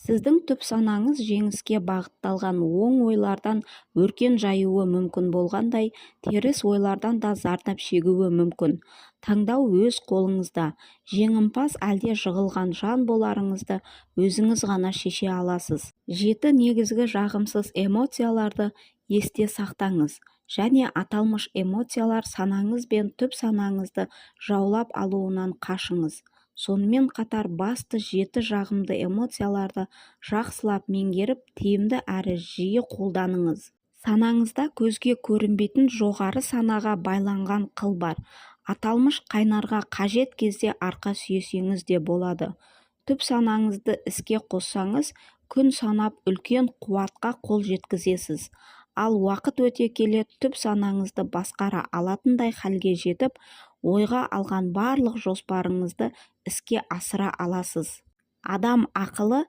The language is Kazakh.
Сіздің түп санаңыз жеңіске бағытталған оң ойлардан өркен жаюы мүмкін болғандай, теріс ойлардан да зардап шегуі мүмкін. Таңдау өз қолыңызда. Жеңімпаз әлде жығылған жан боларыңызды өзіңіз ғана шеше аласыз. 7 негізгі жағымсыз эмоцияларды есте сақтаңыз. Және аталмыш эмоциялар санаңыз бен түп санаңызды жаулап алуынан қашыңыз. Сонымен қатар басты 7 жағымды эмоцияларды жақсылап меңгеріп, тиімді әрі жиі қолданыңыз. Санаңызда көзге көрінбейтін жоғары санаға байланған қыл бар. Аталмыш қайнарға қажет кезде арқа сүйесеңіз де болады. Түп санаңызды іске қоссаңыз, күн санап үлкен қуатқа қол жеткізесіз. Ал уақыт өте келе түп санаңызды басқара алатындай халге жетіп, ойға алған барлық жоспарыңызды іске асыра аласыз. Адам ақылы